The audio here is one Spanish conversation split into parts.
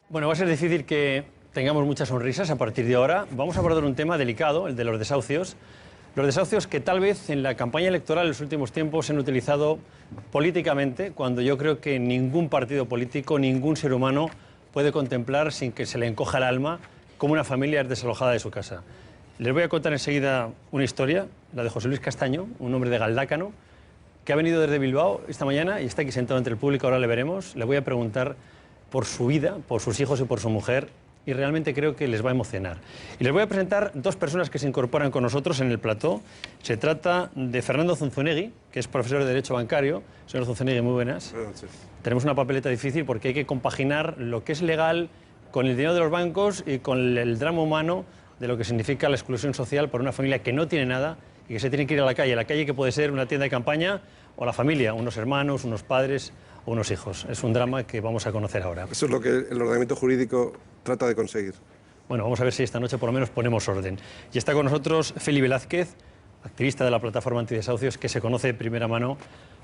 Bueno, va a ser difícil que tengamos muchas sonrisas a partir de ahora. Vamos a abordar un tema delicado, el de los desahucios. Los desahucios que tal vez en la campaña electoral en los últimos tiempos se han utilizado políticamente, cuando yo creo que ningún partido político, ningún ser humano puede contemplar sin que se le encoja el alma cómo una familia es desalojada de su casa. Les voy a contar enseguida una historia, la de José Luis Castaño, un hombre de Galdácano, que ha venido desde Bilbao esta mañana y está aquí sentado entre el público, ahora le veremos. Le voy a preguntar por su vida, por sus hijos y por su mujer, y realmente creo que les va a emocionar. Y les voy a presentar dos personas que se incorporan con nosotros en el plató. Se trata de Fernando Zunzunegui, que es profesor de Derecho Bancario. Señor Zunzunegui, muy buenas. Buenas noches. Tenemos una papeleta difícil porque hay que compaginar lo que es legal con el dinero de los bancos y con el drama humano de lo que significa la exclusión social por una familia que no tiene nada y que se tiene que ir a la calle que puede ser una tienda de campaña o la familia, unos hermanos, unos padres o unos hijos. Es un drama que vamos a conocer ahora. Eso es lo que el ordenamiento jurídico trata de conseguir. Bueno, vamos a ver si esta noche por lo menos ponemos orden. Y está con nosotros Feli Velázquez, activista de la plataforma antidesahucios, que se conoce de primera mano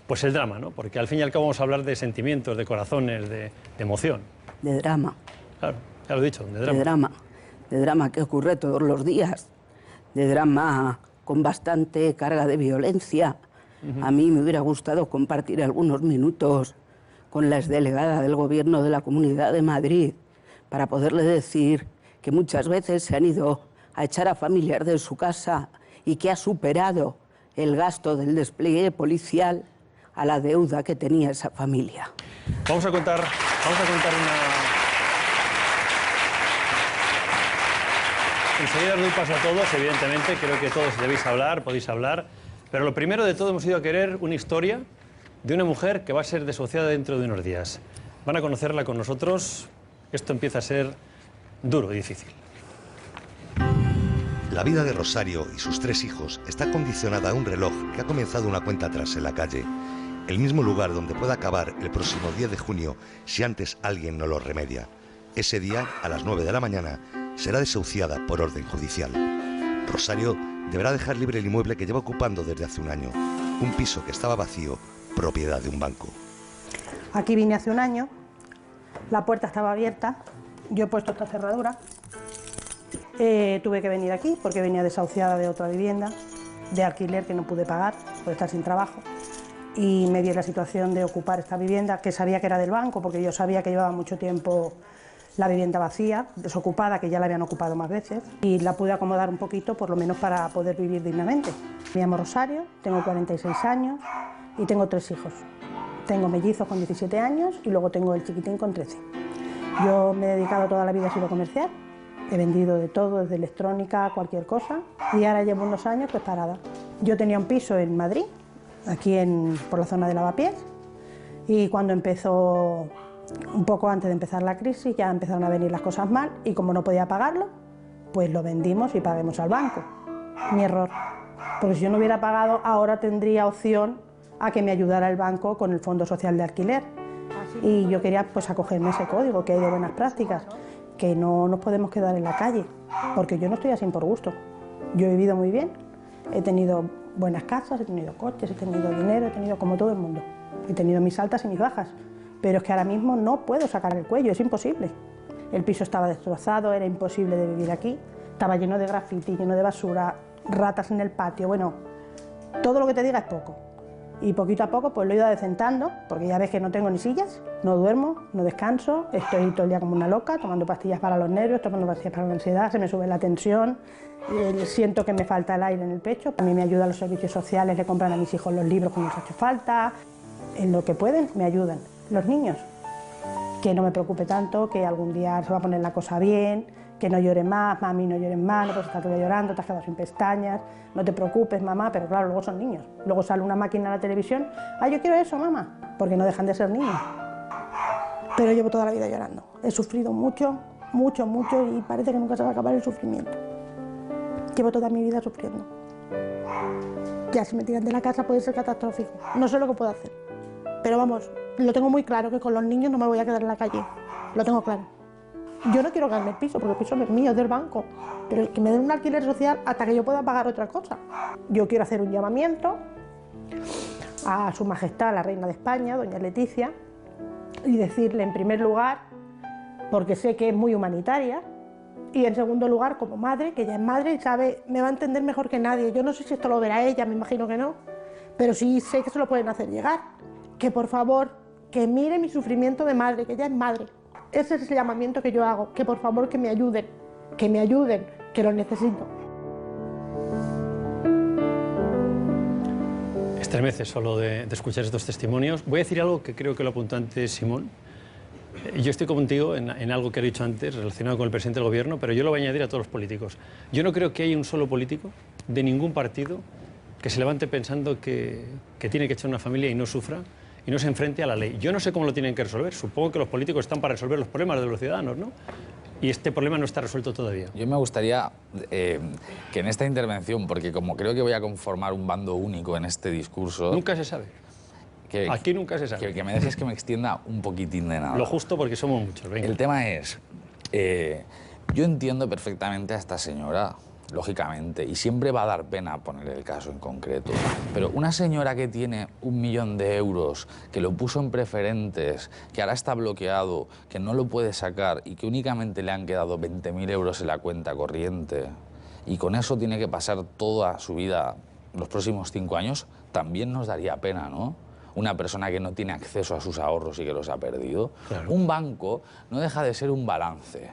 pues el drama, ¿no? Porque al fin y al cabo vamos a hablar de sentimientos, de corazones, de emoción. De drama. Claro, ya lo he dicho, de drama. De drama. De drama que ocurre todos los días. De drama con bastante carga de violencia. A mí me hubiera gustado compartir algunos minutos con la exdelegada del Gobierno de la Comunidad de Madrid para poderle decir que muchas veces se han ido a echar a familiares de su casa y que ha superado el gasto del despliegue policial a la deuda que tenía esa familia. Vamos a contar Enseguida doy paso a todos, evidentemente, creo que todos debéis hablar, podéis hablar, pero lo primero de todo hemos ido a querer una historia de una mujer que va a ser desahuciada dentro de unos días. Van a conocerla con nosotros. Esto empieza a ser duro y difícil. La vida de Rosario y sus 3 hijos está condicionada a un reloj que ha comenzado una cuenta atrás en la calle. El mismo lugar donde puede acabar el próximo 10 de junio si antes alguien no lo remedia. Ese día, a las 9 de la mañana, será desahuciada por orden judicial. Rosario deberá dejar libre el inmueble que lleva ocupando desde hace un año. Un piso que estaba vacío, propiedad de un banco. Aquí vine hace un año, la puerta estaba abierta, yo he puesto esta cerradura. Tuve que venir aquí porque venía desahuciada de otra vivienda, de alquiler que no pude pagar por estar sin trabajo. Y me vi en la situación de ocupar esta vivienda, que sabía que era del banco, porque yo sabía que llevaba mucho tiempo la vivienda vacía, desocupada, que ya la habían ocupado más veces, y la pude acomodar un poquito, por lo menos para poder vivir dignamente. Me llamo Rosario, tengo 46 años y tengo 3 hijos. Tengo mellizos con 17 años y luego tengo el chiquitín con 13. Yo me he dedicado toda la vida a sido comercial, he vendido de todo, desde electrónica, cualquier cosa, y ahora llevo unos años pues parada. Yo tenía un piso en Madrid, aquí por la zona de Lavapiés, y cuando empezó, un poco antes de empezar la crisis, ya empezaron a venir las cosas mal y como no podía pagarlo, pues lo vendimos y paguemos al banco. Mi error, porque si yo no hubiera pagado, ahora tendría opción a que me ayudara el banco con el Fondo Social de Alquiler. Y yo quería pues acogerme a ese código que hay de buenas prácticas, que no nos podemos quedar en la calle, porque yo no estoy así por gusto. Yo he vivido muy bien, he tenido buenas casas, he tenido coches, he tenido dinero, he tenido como todo el mundo. He tenido mis altas y mis bajas. Pero es que ahora mismo no puedo sacar el cuello, es imposible. El piso estaba destrozado, era imposible de vivir aquí, estaba lleno de grafiti, lleno de basura, ratas en el patio, bueno, todo lo que te diga es poco. Y poquito a poco pues lo he ido adecentando, porque ya ves que no tengo ni sillas, no duermo, no descanso, estoy todo el día como una loca, tomando pastillas para los nervios, tomando pastillas para la ansiedad, se me sube la tensión, siento que me falta el aire en el pecho. A mí me ayudan los servicios sociales, le compran a mis hijos los libros cuando les hace falta, en lo que pueden me ayudan. Los niños, que no me preocupe tanto, que algún día se va a poner la cosa bien, que no llore más, mami, no llores más, no puedes estar todo el día llorando, te has quedado sin pestañas, no te preocupes, mamá, pero claro, luego son niños. Luego sale una máquina en la televisión, yo quiero eso, mamá, porque no dejan de ser niños. Pero llevo toda la vida llorando, he sufrido mucho, mucho, mucho y parece que nunca se va a acabar el sufrimiento. Llevo toda mi vida sufriendo. Ya si me tiran de la casa puede ser catastrófico, no sé lo que puedo hacer. Pero vamos, lo tengo muy claro, que con los niños no me voy a quedar en la calle, lo tengo claro. Yo no quiero ganarme el piso, porque el piso es mío, es del banco, pero que me den un alquiler social hasta que yo pueda pagar otra cosa. Yo quiero hacer un llamamiento a Su Majestad, la Reina de España, doña Leticia, y decirle en primer lugar porque sé que es muy humanitaria. Y en segundo lugar, como madre, que ella es madre y sabe, me va a entender mejor que nadie. Yo no sé si esto lo verá ella, me imagino que no, pero sí sé que se lo pueden hacer llegar. Que por favor, que mire mi sufrimiento de madre, que ella es madre. Ese es el llamamiento que yo hago, que por favor que me ayuden, que lo necesito. Estremece solo de escuchar estos testimonios. Voy a decir algo que creo que lo apuntó antes Simón. Yo estoy contigo en algo que he dicho antes relacionado con el presidente del gobierno, pero yo lo voy a añadir a todos los políticos. Yo no creo que haya un solo político de ningún partido que se levante pensando que tiene que echar una familia y no sufra y no se enfrente a la ley. Yo no sé cómo lo tienen que resolver. Supongo que los políticos están para resolver los problemas de los ciudadanos, ¿no? Y este problema no está resuelto todavía. Yo me gustaría que en esta intervención, porque como creo que voy a conformar un bando único en este discurso... Nunca se sabe. Aquí nunca se sabe. Que me dejes que me extienda un poquitín de nada. Lo justo porque somos muchos. Venga. El tema es, yo entiendo perfectamente a esta señora, lógicamente, y siempre va a dar pena poner el caso en concreto, pero una señora que tiene 1 millón de euros, que lo puso en preferentes, que ahora está bloqueado, que no lo puede sacar y que únicamente le han quedado 20.000 euros en la cuenta corriente, y con eso tiene que pasar toda su vida, los próximos 5 años, también nos daría pena, ¿no? Una persona que no tiene acceso a sus ahorros y que los ha perdido. Claro. Un banco no deja de ser un balance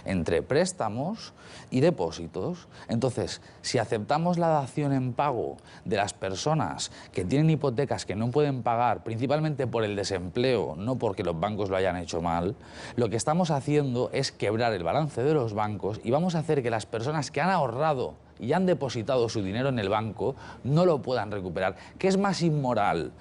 entre préstamos y depósitos. Entonces, si aceptamos la dación en pago de las personas que tienen hipotecas que no pueden pagar, principalmente por el desempleo, no porque los bancos lo hayan hecho mal, lo que estamos haciendo es quebrar el balance de los bancos y vamos a hacer que las personas que han ahorrado y han depositado su dinero en el banco no lo puedan recuperar. ¿Qué es más inmoral?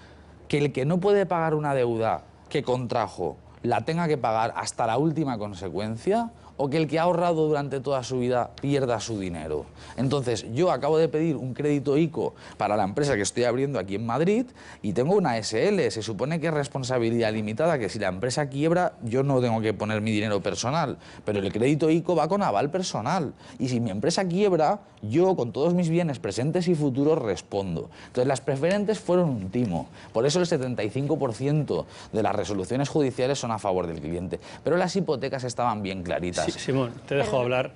Que el que no puede pagar una deuda que contrajo la tenga que pagar hasta la última consecuencia, o que el que ha ahorrado durante toda su vida pierda su dinero. Entonces, yo acabo de pedir un crédito ICO para la empresa que estoy abriendo aquí en Madrid y tengo una SL, se supone que es responsabilidad limitada, que si la empresa quiebra yo no tengo que poner mi dinero personal, pero el crédito ICO va con aval personal y si mi empresa quiebra, yo con todos mis bienes presentes y futuros respondo. Entonces, las preferentes fueron un timo, por eso el 75% de las resoluciones judiciales son a favor del cliente, pero las hipotecas estaban bien claritas. Sí, Simón, te dejo hablar,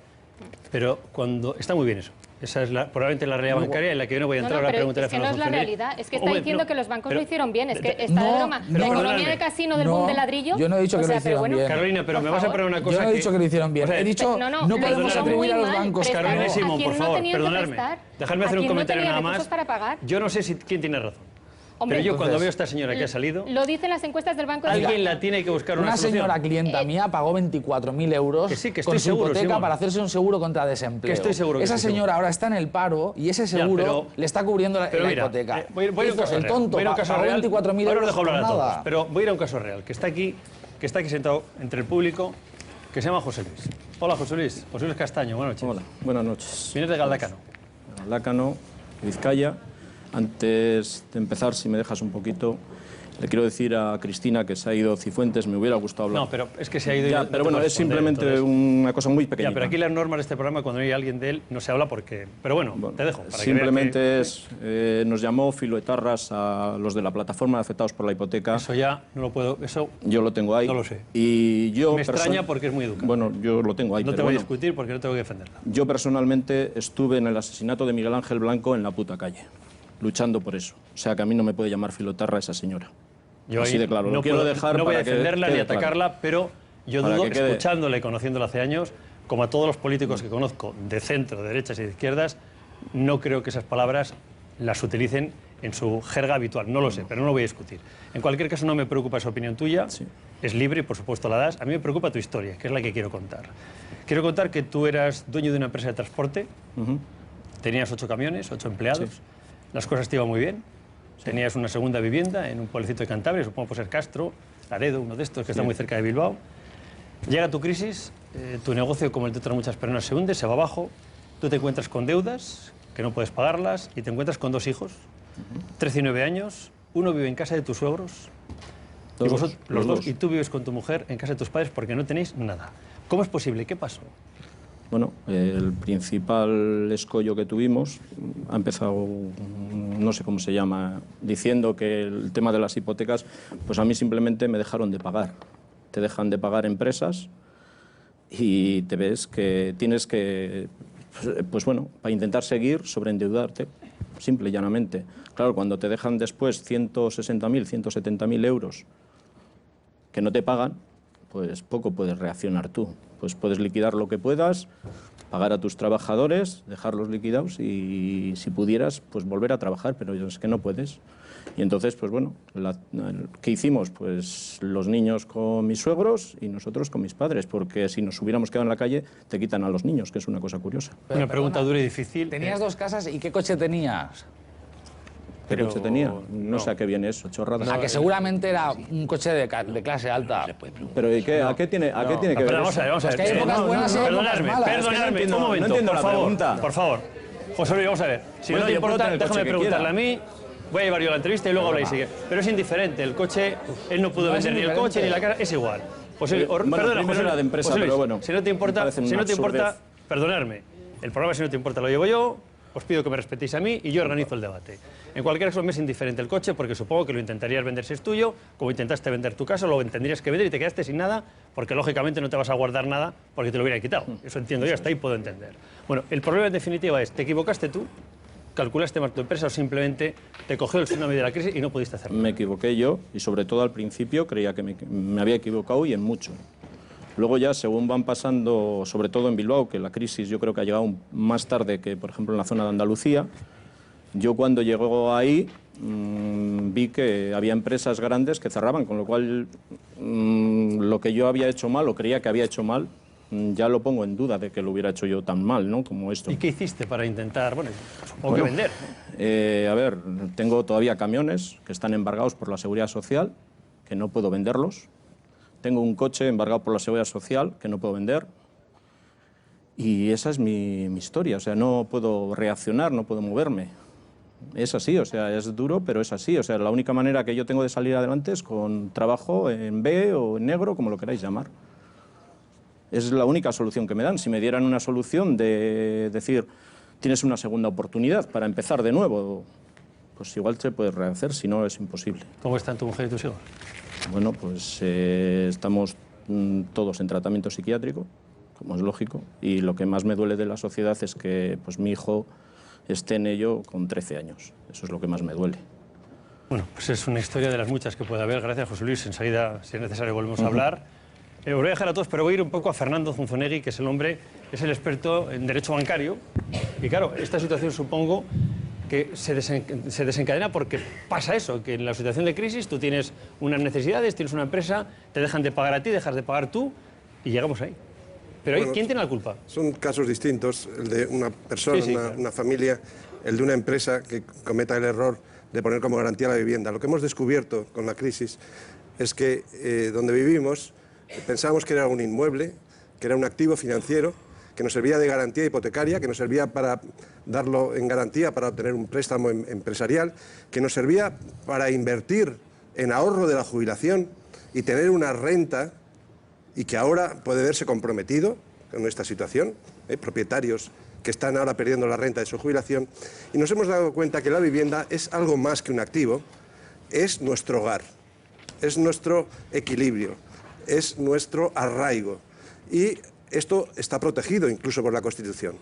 pero cuando... Está muy bien eso. Esa es probablemente la realidad bancaria en la que yo no voy a entrar a preguntar a Fernando. Es que no es la realidad, es que está diciendo que los bancos lo hicieron bien, es que está de broma. La economía del casino del boom de ladrillo... Yo no he dicho que lo hicieron bien. Carolina, pero me vas a poner una cosa. Yo no he dicho que lo hicieron bien, he dicho no podemos atribuir a los bancos. Carolina y Simón, por favor, perdonadme. Dejadme hacer un comentario nada más. Yo no sé quién tiene razón. Hombre, pero yo cuando veo a esta señora que ha salido... Lo dicen las encuestas del Banco de España. Alguien la tiene que buscar una solución. Una señora clienta mía pagó 24.000 euros con su hipoteca para hacerse un seguro contra desempleo. Que estoy seguro que esa señora ahora está en el paro y ese seguro le está cubriendo la hipoteca. Voy a un caso el tonto pagó 24.000 euros dejo hablar por a todos, nada. pero voy a ir a un caso real, que está aquí sentado entre el público, que se llama José Luis. Hola, José Luis. José Luis Castaño, buenas noches. Hola, buenas noches. Vienes de Galdacano. Galdacano, Vizcaya. Antes de empezar, si me dejas un poquito, le quiero decir a Cristina que se ha ido Cifuentes, me hubiera gustado hablar. No, pero es que se ha ido... Ya, pero bueno, es simplemente una cosa muy pequeña. Ya, pero aquí las normas de este programa, cuando hay alguien de él, no se habla porque... Pero bueno, te dejo. Para simplemente nos llamó filoetarras a los de la plataforma de afectados por la hipoteca. Eso ya no lo puedo... Eso yo lo tengo ahí. No lo sé. Y yo... Me extraña porque es muy educado. Bueno, yo lo tengo ahí. No te voy a discutir porque no tengo que defenderla. Yo personalmente estuve en el asesinato de Miguel Ángel Blanco en la puta calle, luchando por eso. O sea que a mí no me puede llamar filoetarra esa señora. Yo así de claro. No, quiero dejar no voy a defenderla ni atacarla, claro. pero yo dudo, escuchándola y conociéndola hace años, como a todos los políticos que conozco, de centro, de derechas y de izquierdas, no creo que esas palabras las utilicen en su jerga habitual. No lo sé, pero no lo voy a discutir. En cualquier caso, no me preocupa esa opinión tuya. Sí. Es libre y, por supuesto, la das. A mí me preocupa tu historia, que es la que quiero contar. Quiero contar que tú eras dueño de una empresa de transporte, tenías 8 camiones, 8 empleados, sí. Las cosas te iban muy bien, sí. Tenías una segunda vivienda en un pueblecito de Cantabria, supongo por ser Castro, Laredo, uno de estos que está muy cerca de Bilbao. Llega tu crisis, tu negocio, como el de otras muchas personas, se hunde, se va abajo, tú te encuentras con deudas que no puedes pagarlas y te encuentras con 2 hijos, 13 y 9 años, uno vive en casa de tus suegros, los dos, y tú vives con tu mujer en casa de tus padres porque no tenéis nada. ¿Cómo es posible? ¿Qué pasó? Bueno, el principal escollo que tuvimos ha empezado, no sé cómo se llama, diciendo que el tema de las hipotecas, pues a mí simplemente me dejaron de pagar. Te dejan de pagar empresas y te ves que tienes que, pues bueno, para intentar seguir, sobreendeudarte, simple y llanamente. Claro, cuando te dejan después 160.000, 170.000 euros que no te pagan, pues poco puedes reaccionar tú. Pues puedes liquidar lo que puedas, pagar a tus trabajadores, dejarlos liquidados y si pudieras, pues volver a trabajar, pero es que no puedes. Y entonces, pues bueno, ¿qué hicimos? Pues los niños con mis suegros y nosotros con mis padres, porque si nos hubiéramos quedado en la calle, te quitan a los niños, que es una cosa curiosa. Una pregunta dura y difícil. Tenías 2 casas y ¿qué coche tenías? ¿Qué coche tenía? No sé a qué viene eso, chorradas. Que seguramente era un coche de clase alta. Pero ¿y qué? ¿A qué tiene que ver Vamos a ver, vamos a ver. Es que hay épocas buenas y hay épocas malas. Perdonadme, un momento, no entiendo por la favor, pregunta. por favor. José Luis, vamos a ver. Si Bueno, no te yo puedo importa, tener el coche déjame que preguntarle quiera. a mí. Voy a llevar yo la entrevista y luego habláis. Pero es indiferente, el coche, él no pudo vender ni el coche ni la casa, es igual. José Luis, Bueno, perdona, primero José era de Luis, empresa, José Luis, pero bueno, si no te importa, me parece perdonarme. El programa, si no te importa, lo llevo yo. Os pido que me respetéis a mí y yo organizo el debate. En cualquier caso, me es indiferente el coche porque supongo que lo intentarías vender si es tuyo, como intentaste vender tu casa, lo tendrías que vender y te quedaste sin nada porque lógicamente no te vas a guardar nada porque te lo hubieran quitado. Eso entiendo yo, hasta ahí puedo entender. Bueno, el problema en definitiva es, ¿te equivocaste tú? ¿Calculaste mal tu empresa o simplemente te cogió el tsunami de la crisis y no pudiste hacerlo? Me equivoqué yo y sobre todo al principio creía que me había equivocado y en mucho. Luego ya, según van pasando, sobre todo en Bilbao, que la crisis yo creo que ha llegado más tarde que, por ejemplo, en la zona de Andalucía, yo cuando llegó ahí vi que había empresas grandes que cerraban, con lo cual lo que yo había hecho mal o creía que había hecho mal, ya lo pongo en duda de que lo hubiera hecho yo tan mal, ¿no? Como esto. ¿Y qué hiciste para intentar, que vender? A ver, tengo todavía camiones que están embargados por la Seguridad Social, que no puedo venderlos. Tengo un coche embargado por la Seguridad Social que no puedo vender y esa es mi historia. O sea, no puedo reaccionar, no puedo moverme. Es así, o sea, es duro, pero es así. O sea, la única manera que yo tengo de salir adelante es con trabajo en B o en negro, como lo queráis llamar. Es la única solución que me dan. Si me dieran una solución de decir, tienes una segunda oportunidad para empezar de nuevo, pues igual se puede rehacer, si no es imposible. ¿Cómo están tu mujer y tus hijos? Bueno, pues estamos todos en tratamiento psiquiátrico, como es lógico, y lo que más me duele de la sociedad es que pues, mi hijo esté en ello con 13 años. Eso es lo que más me duele. Bueno, pues es una historia de las muchas que puede haber. Gracias, José Luis. Enseguida, si es necesario, volvemos a hablar. Os voy a dejar a todos, pero voy a ir un poco a Fernando Zunzunegui, que es el experto en derecho bancario. Y claro, esta situación supongo que se desencadena porque pasa eso, que en la situación de crisis tú tienes unas necesidades, tienes una empresa, te dejan de pagar a ti, dejas de pagar tú y llegamos ahí. Pero ahí, ¿quién tiene la culpa? Son casos distintos, el de una persona, claro, una familia, el de una empresa que cometa el error de poner como garantía la vivienda. Lo que hemos descubierto con la crisis es que donde vivimos pensábamos que era un inmueble, que era un activo financiero, que nos servía de garantía hipotecaria, que nos servía para darlo en garantía para obtener un préstamo empresarial, que nos servía para invertir en ahorro de la jubilación y tener una renta, y que ahora puede verse comprometido con esta situación, propietarios que están ahora perdiendo la renta de su jubilación, y nos hemos dado cuenta que la vivienda es algo más que un activo, es nuestro hogar, es nuestro equilibrio, es nuestro arraigo, y esto está protegido incluso por la Constitución.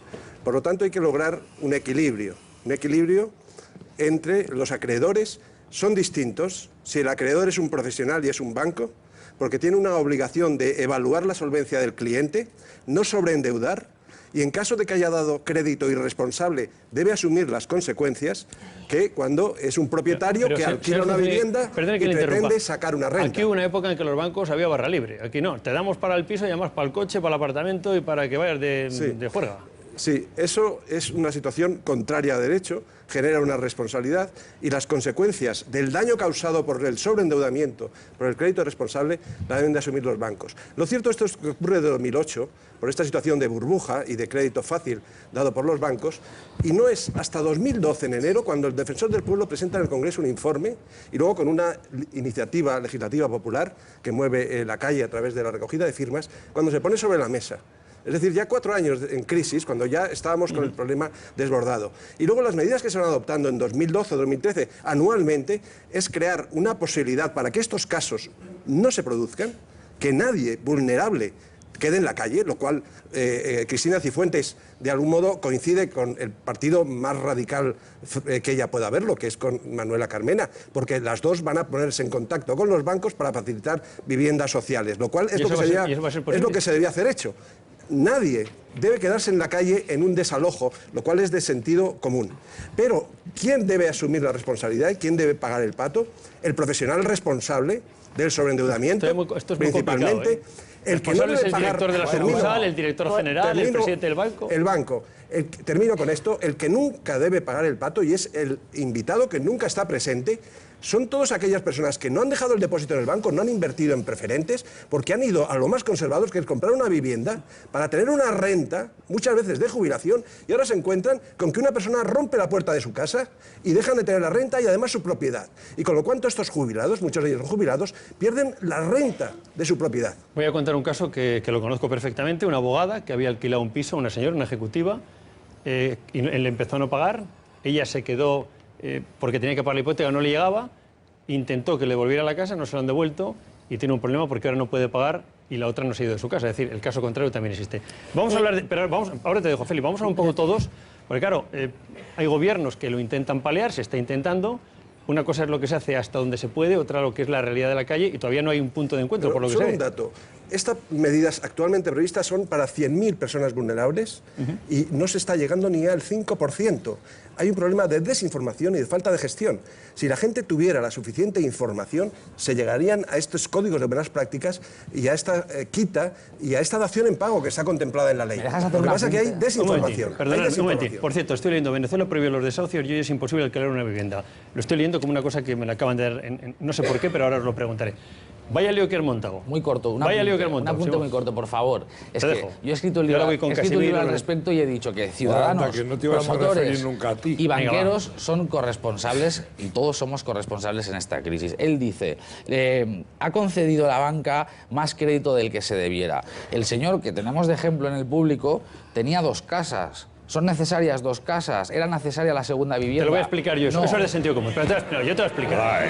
Por lo tanto, hay que lograr un equilibrio entre los acreedores. Son distintos si el acreedor es un profesional y es un banco, porque tiene una obligación de evaluar la solvencia del cliente, no sobreendeudar, y en caso de que haya dado crédito irresponsable, debe asumir las consecuencias, que cuando es un propietario que alquila una vivienda y pretende sacar una renta. Aquí hubo una época en que los bancos había barra libre. Aquí no, te damos para el piso y además para el coche, para el apartamento y para que vayas de juerga. Sí, eso es una situación contraria a derecho, genera una responsabilidad y las consecuencias del daño causado por el sobreendeudamiento, por el crédito responsable, la deben de asumir los bancos. Lo cierto, esto es que ocurre de 2008, por esta situación de burbuja y de crédito fácil dado por los bancos, y no es hasta 2012, en enero, cuando el Defensor del Pueblo presenta en el Congreso un informe y luego con una iniciativa legislativa popular que mueve la calle a través de la recogida de firmas, cuando se pone sobre la mesa. Es decir, ya 4 años en crisis, cuando ya estábamos con el problema desbordado. Y luego las medidas que se van adoptando en 2012 o 2013 anualmente es crear una posibilidad para que estos casos no se produzcan, que nadie vulnerable quede en la calle, lo cual Cristina Cifuentes de algún modo coincide con el partido más radical que ella pueda verlo, que es con Manuela Carmena, porque las dos van a ponerse en contacto con los bancos para facilitar viviendas sociales, lo cual es lo que se debía hacer hecho. Nadie debe quedarse en la calle en un desalojo, lo cual es de sentido común. Pero, ¿quién debe asumir la responsabilidad? ¿Quién debe pagar el pato? El profesional responsable del sobreendeudamiento, esto es principalmente. El que no debe pagar, el director de la sucursal, el director general, el presidente del banco. El banco. Termino con esto. El que nunca debe pagar el pato, y es el invitado que nunca está presente, son todas aquellas personas que no han dejado el depósito en el banco, no han invertido en preferentes, porque han ido a lo más conservados, que es comprar una vivienda para tener una renta, muchas veces de jubilación, y ahora se encuentran con que una persona rompe la puerta de su casa y dejan de tener la renta y además su propiedad. Y con lo cual estos jubilados, muchos de ellos son jubilados, pierden la renta de su propiedad. Voy a contar un caso que lo conozco perfectamente. Una abogada que había alquilado un piso, una señora, una ejecutiva, y le empezó a no pagar. Ella se quedó porque tenía que pagar la hipoteca, no le llegaba, intentó que le devolviera la casa, no se lo han devuelto y tiene un problema porque ahora no puede pagar y la otra no se ha ido de su casa. Es decir, el caso contrario también existe. Vamos a hablar de... Pero ahora te dejo, Feli, vamos a hablar un poco todos, porque claro, hay gobiernos que lo intentan paliar, se está intentando. Una cosa es lo que se hace hasta donde se puede, otra lo que es la realidad de la calle, y todavía no hay un punto de encuentro, por lo que solo sé. Un dato. Estas medidas actualmente previstas son para 100.000 personas vulnerables y no se está llegando ni al 5%. Hay un problema de desinformación y de falta de gestión. Si la gente tuviera la suficiente información, se llegarían a estos códigos de buenas prácticas y a esta quita y a esta dación en pago que está contemplada en la ley. Lo que pasa es que hay desinformación. Perdón, un momentito. Por cierto, estoy leyendo, Venezuela prohibió los desahucios y hoy es imposible alquilar una vivienda. Lo estoy leyendo como una cosa que me la acaban de dar, no sé por qué, pero ahora os lo preguntaré. Vaya lío que has montado. Muy corto. Un apunte muy corto, por favor. Es que yo he escrito un libro al respecto y he dicho que ciudadanos, que no te ibas promotores a referir nunca a ti. y banqueros son corresponsables y todos somos corresponsables en esta crisis. Él dice, ha concedido la banca más crédito del que se debiera. El señor que tenemos de ejemplo en el público tenía 2 casas. ¿Son necesarias 2 casas? ¿Era necesaria la segunda vivienda? Te lo voy a explicar yo, eso es de sentido común. Pero yo te lo voy a explicar.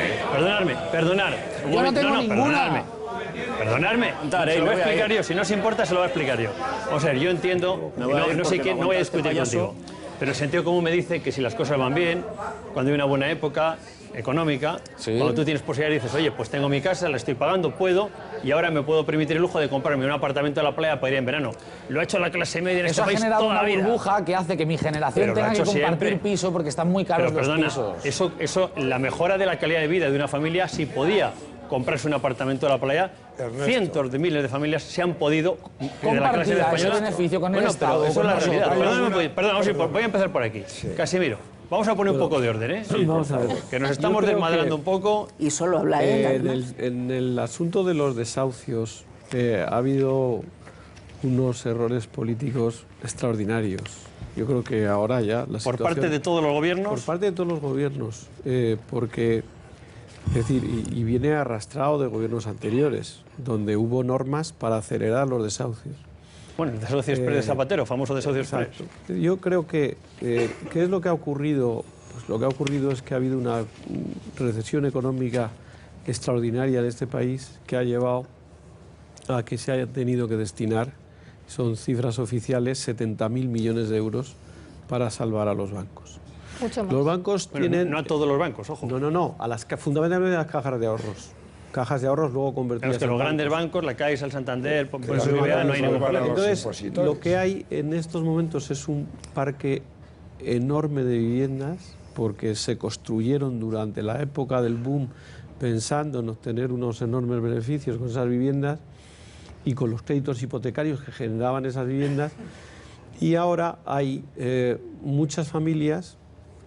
Perdonadme. Yo no tengo ninguna. Perdonadme. Se lo voy a explicar yo. Si no os importa, se lo voy a explicar yo. O sea, yo entiendo, no voy a discutir contigo, pero el sentido común me dice que si las cosas van bien, cuando hay una buena época económica, cuando tú tienes posibilidad dices, oye, pues tengo mi casa, la estoy pagando, puedo, y ahora me puedo permitir el lujo de comprarme un apartamento en la playa para ir en verano. Lo ha hecho la clase media en este país toda la vida. Eso ha generado una burbuja que hace que mi generación tenga que compartir piso porque están muy caros los pisos. Eso, la mejora de la calidad de vida de una familia, si podía comprarse un apartamento en la playa, cientos de miles de familias se han podido compartir ese beneficio con el Estado. Pero eso es la realidad. Perdón, voy a empezar por aquí. Casimiro. Vamos a poner un poco de orden, ¿eh? Sí, vamos a ver. Que nos estamos desmadrando un poco. Y solo habla él. En el asunto de los desahucios ha habido unos errores políticos extraordinarios. Yo creo que ahora ya la situación... ¿Por parte de todos los gobiernos? Por parte de todos los gobiernos. Porque, es decir, y viene arrastrado de gobiernos anteriores, donde hubo normas para acelerar los desahucios. Bueno, el desahucio Exprés de Zapatero, famoso desahucio Exprés. Yo creo que, ¿qué es lo que ha ocurrido? Pues lo que ha ocurrido es que ha habido una recesión económica extraordinaria en este país que ha llevado a que se haya tenido que destinar, son cifras oficiales, 70.000 millones de euros para salvar a los bancos. Mucho más. Los bancos tienen... No a todos los bancos, ojo. No, fundamentalmente a las cajas de ahorros. Cajas de ahorros luego convertidas en los grandes bancos, la Caixa, el Santander, por eso no hay ningún problema. Entonces, lo que hay en estos momentos es un parque enorme de viviendas, porque se construyeron durante la época del boom pensando en obtener unos enormes beneficios con esas viviendas y con los créditos hipotecarios que generaban esas viviendas. Y ahora hay muchas familias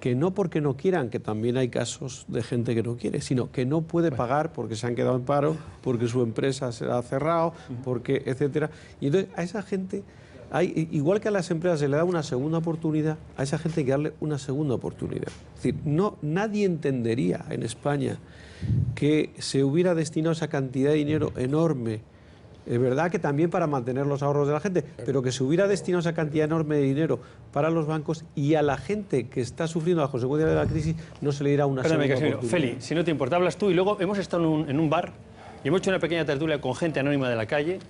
que no porque no quieran, que también hay casos de gente que no quiere, sino que no puede pagar porque se han quedado en paro, porque su empresa se ha cerrado, porque etcétera. Y entonces a esa gente, igual que a las empresas se le da una segunda oportunidad, a esa gente hay que darle una segunda oportunidad. Es decir, nadie entendería en España que se hubiera destinado esa cantidad de dinero enorme. Es verdad que también para mantener los ahorros de la gente, pero que se hubiera destinado esa cantidad enorme de dinero para los bancos y a la gente que está sufriendo las consecuencias de la crisis no se le diera una segunda oportunidad. Feli, si no te importa, hablas tú y luego hemos estado en un bar y hemos hecho una pequeña tertulia con gente anónima de la calle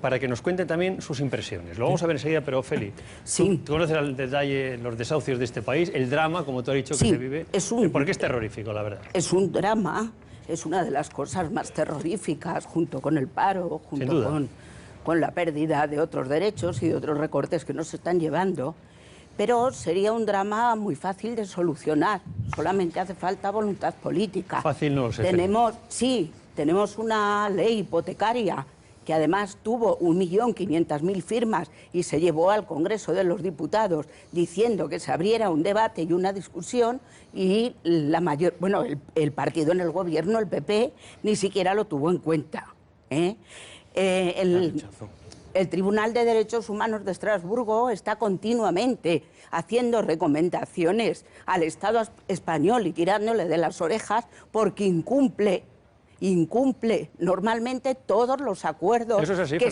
para que nos cuente también sus impresiones. Lo vamos a ver enseguida, pero Feli, sí. ¿tú conoces al detalle los desahucios de este país, el drama, como tú has dicho, que se vive? Porque es terrorífico, la verdad. Es un drama, es una de las cosas más terroríficas, junto con el paro, junto con la pérdida de otros derechos y de otros recortes que nos están llevando. Pero sería un drama muy fácil de solucionar, solamente hace falta voluntad política. Fácil no lo sé. Tenemos una ley hipotecaria que además tuvo 1.500.000 firmas y se llevó al Congreso de los Diputados diciendo que se abriera un debate y una discusión, y el partido en el gobierno, el PP, ni siquiera lo tuvo en cuenta. El Tribunal de Derechos Humanos de Estrasburgo está continuamente haciendo recomendaciones al Estado español y tirándole de las orejas porque incumple normalmente todos los acuerdos. ¿Eso es así, que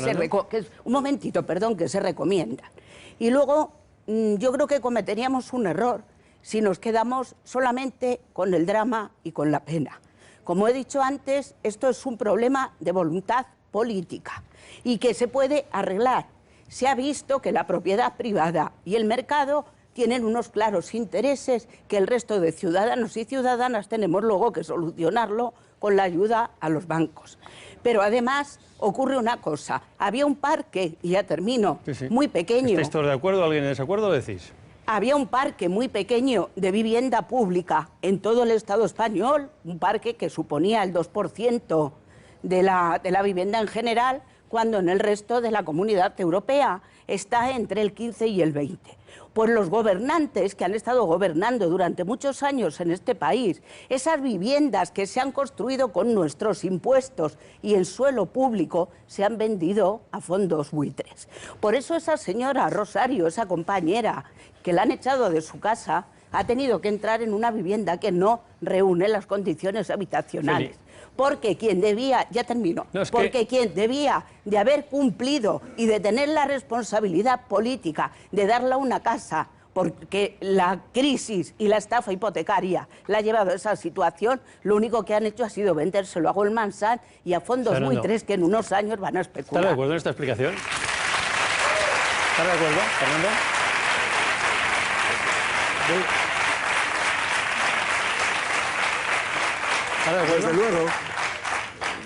se recomiendan. Y luego yo creo que cometeríamos un error si nos quedamos solamente con el drama y con la pena. Como he dicho antes, esto es un problema de voluntad política y que se puede arreglar. Se ha visto que la propiedad privada y el mercado tienen unos claros intereses que el resto de ciudadanos y ciudadanas tenemos luego que solucionarlo con la ayuda a los bancos. Pero además ocurre una cosa, había un parque, y ya termino, muy pequeño. ¿Estáis todos de acuerdo? ¿Alguien en desacuerdo, decís? Había un parque muy pequeño de vivienda pública en todo el Estado español, un parque que suponía el 2% de la vivienda en general, cuando en el resto de la Comunidad Europea está entre el 15 y el 20. Pues los gobernantes que han estado gobernando durante muchos años en este país, esas viviendas que se han construido con nuestros impuestos y en suelo público, se han vendido a fondos buitres. Por eso esa señora Rosario, esa compañera que la han echado de su casa, ha tenido que entrar en una vivienda que no reúne las condiciones habitacionales. Porque quien debía, ya termino, quien debía de haber cumplido y de tener la responsabilidad política de darle una casa, porque la crisis y la estafa hipotecaria la ha llevado a esa situación, lo único que han hecho ha sido vendérselo a Goldman Sachs y a fondos buitres que en unos años van a especular. ¿Estás de acuerdo en esta explicación? ¿Estás de acuerdo, Fernando?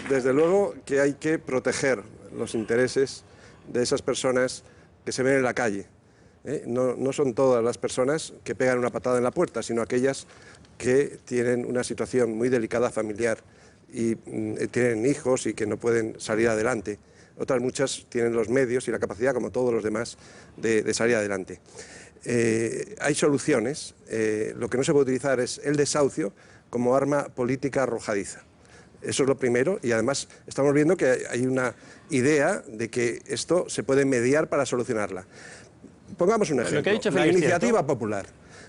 Desde luego que hay que proteger los intereses de esas personas que se ven en la calle. No son todas las personas que pegan una patada en la puerta, sino aquellas que tienen una situación muy delicada familiar y tienen hijos y que no pueden salir adelante. Otras muchas tienen los medios y la capacidad, como todos los demás, de salir adelante. Hay soluciones. Lo que no se puede utilizar es el desahucio como arma política arrojadiza. Eso es lo primero, y además estamos viendo que hay una idea de que esto se puede mediar para solucionarla. Pongamos un ejemplo, la iniciativa popular.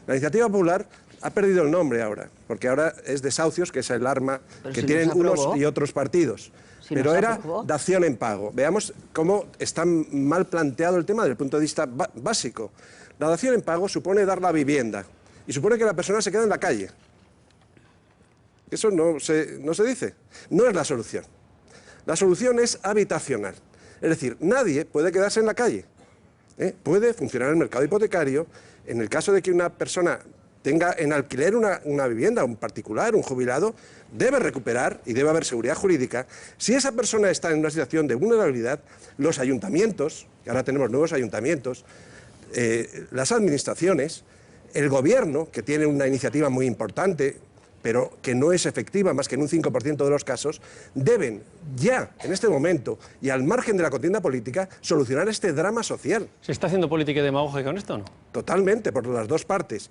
La iniciativa popular ha perdido el nombre ahora, porque ahora es desahucios, que es el arma que tienen unos y otros partidos. Pero era dación en pago. Veamos cómo está mal planteado el tema desde el punto de vista básico. La dación en pago supone dar la vivienda y supone que la persona se queda en la calle. Eso no se dice. No es la solución. La solución es habitacional. Es decir, nadie puede quedarse en la calle. Puede funcionar el mercado hipotecario en el caso de que una persona tenga en alquiler una vivienda, un particular, un jubilado, debe recuperar y debe haber seguridad jurídica. Si esa persona está en una situación de vulnerabilidad, los ayuntamientos, que ahora tenemos nuevos ayuntamientos, las administraciones, el gobierno, que tiene una iniciativa muy importante, pero que no es efectiva más que en un 5% de los casos, deben ya, en este momento, y al margen de la contienda política, solucionar este drama social. ¿Se está haciendo política y demagogia con esto o no? Totalmente, por las dos partes.